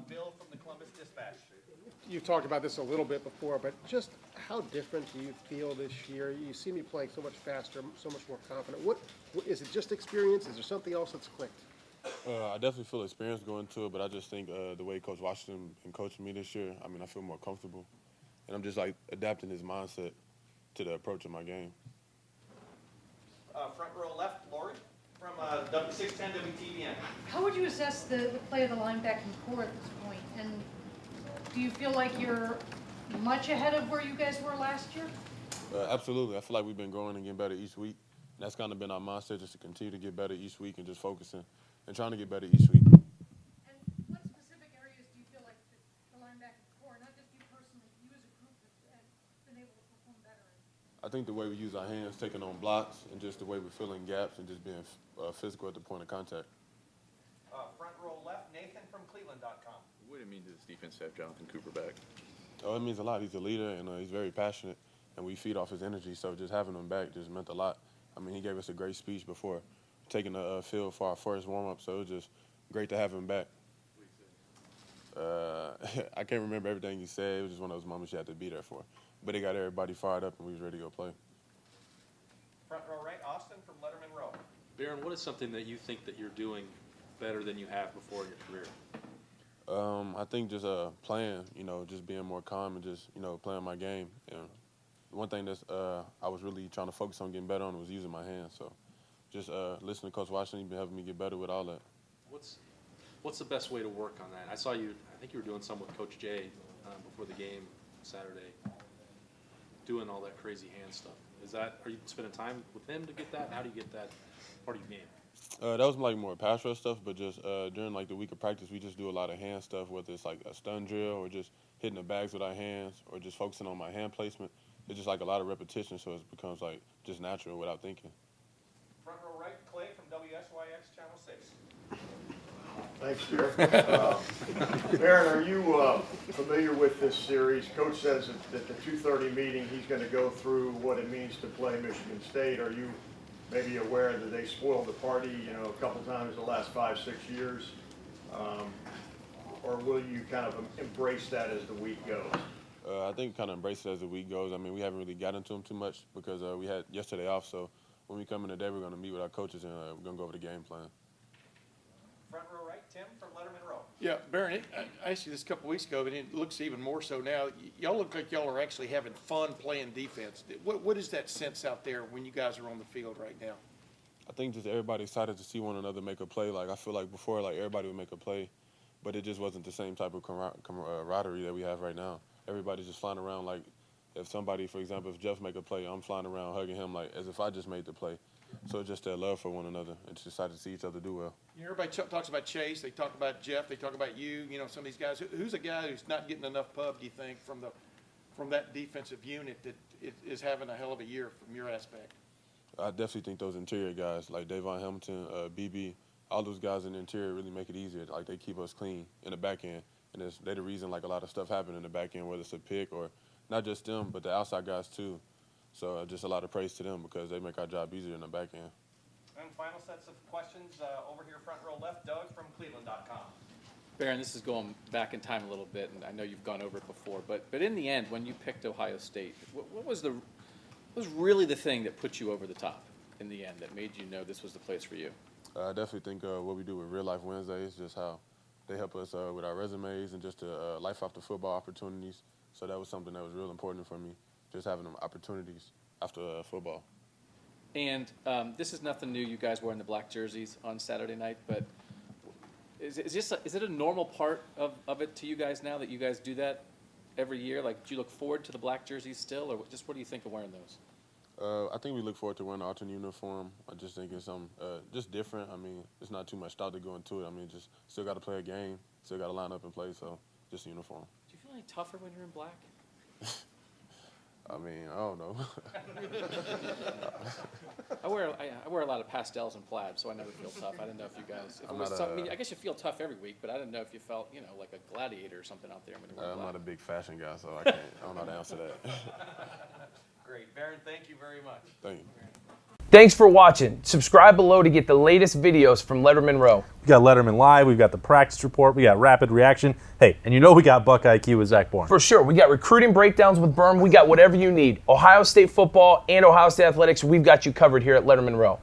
Bill from the Columbus Dispatch. You talked about this a little bit before, but just how different do you feel this year? You see me playing so much faster, so much more confident. What is it? Just experience? Is there something else that's clicked? I definitely feel experienced going to it, but I just think the way Coach Washington been coaching me this year, I mean, I feel more comfortable, and I'm just like adapting his mindset to the approach of my game. Front row left, Lori from 610 WTVN. How would you assess the play of the linebacking core at this point? And do you feel like you're much ahead of where you guys were last year? Absolutely. I feel like we've been growing and getting better each week. And that's kind of been our mindset, just to continue to get better each week and just focusing and trying to get better each week. And what specific areas do you feel like the linebacking core, not just you personally, you as a group, have been able to perform better in? I think the way we use our hands, taking on blocks, and just the way we're filling gaps and just being physical at the point of contact. Front row left, Nathan from Cleveland.com. What would it mean to this defense to have Jonathan Cooper back? Oh, it means a lot. He's a leader, and he's very passionate, and we feed off his energy. So just having him back just meant a lot. I mean, he gave us a great speech before taking the field for our first warm-up, so it was just great to have him back. I can't remember everything he said. It was just one of those moments you had to be there for. But it got everybody fired up, and we was ready to go play. Front row right, Austin from Lettermen Row. Baron, what is something that you think that you're doing better than you have before in your career? I think just playing, just being more calm and just, playing my game. And one thing that's I was really trying to focus on getting better on was using my hands. So just listening to Coach Washington, he's been helping me get better with all that. What's the best way to work on that? I saw you, I think you were doing some with Coach Jay before the game Saturday, doing all that crazy hand stuff. Are you spending time with him to get that? How do you get that part of your game? That was like more pass rush stuff, but just during like the week of practice, we just do a lot of hand stuff, whether it's like a stun drill or just hitting the bags with our hands or just focusing on my hand placement. It's just like a lot of repetition, so it becomes like just natural without thinking. Front row right, Clay from WSYX Channel 6. Thanks, Jared. Baron, are you familiar with this series? Coach says at the 2:30 meeting he's going to go through what it means to play Michigan State. Are you maybe aware that they spoiled the party, a couple times the last 5-6 years? Or will you kind of embrace that as the week goes? I think kind of embrace it as the week goes. I mean, we haven't really got into them too much because we had yesterday off. So when we come in today, we're going to meet with our coaches and we're going to go over the game plan. Front row right, Tim from Lettermen Row. Yeah, Baron, I asked you this a couple weeks ago, but it looks even more so now. Y'all look like y'all are actually having fun playing defense. What is that sense out there when you guys are on the field right now? I think just everybody excited to see one another make a play. Like I feel like before, like everybody would make a play, but it just wasn't the same type of camaraderie that we have right now. Everybody's just flying around like if somebody, for example, if Jeff make a play, I'm flying around hugging him like as if I just made the play. So it's just that love for one another and just excited to see each other do well. Everybody talks about Chase. They talk about Jeff. They talk about you. Some of these guys. Who's a guy who's not getting enough pub, do you think, from that defensive unit that is having a hell of a year from your aspect? I definitely think those interior guys like Davon Hamilton, BB, all those guys in the interior really make it easier. Like they keep us clean in the back end, and they're the reason like a lot of stuff happen in the back end, whether it's a pick or not just them, but the outside guys too. So just a lot of praise to them because they make our job easier in the back end. And final sets of questions over here, front row left, Doug from Cleveland.com. Baron, this is going back in time a little bit, and I know you've gone over it before, but in the end, when you picked Ohio State, what was really the thing that put you over the top in the end that made you know this was the place for you? I definitely think what we do with Real Life Wednesdays, just how they help us with our resumes and just the life after football opportunities. So that was something that was real important for me, just having them opportunities after football. And this is nothing new. You guys wearing the black jerseys on Saturday night, but is it a normal part of it to you guys now that you guys do that every year? Like, do you look forward to the black jerseys still, or just what do you think of wearing those? I think we look forward to wearing the alternate uniform. I just think it's something just different. I mean, it's not too much thought to go into it. I mean, just still got to play a game, still got to line up and play, so just a uniform. Do you feel any tougher when you're in black? I mean, I don't know. I wear a lot of pastels and plaid, so I never feel tough. I didn't know if you guys. I guess you feel tough every week, but I didn't know if you felt, like a gladiator or something out there when you wear I'm black. not a big fashion guy, so I don't know how to answer that. Great. Baron, thank you very much. Thank you. Thanks for watching. Subscribe below to get the latest videos from Lettermen Row. We got Letterman Live, we've got the practice report, we got rapid reaction. Hey, and you know we got Buck IQ with Zach Bourne. For sure. We got recruiting breakdowns with Berm. We got whatever you need. Ohio State football and Ohio State athletics, we've got you covered here at Lettermen Row.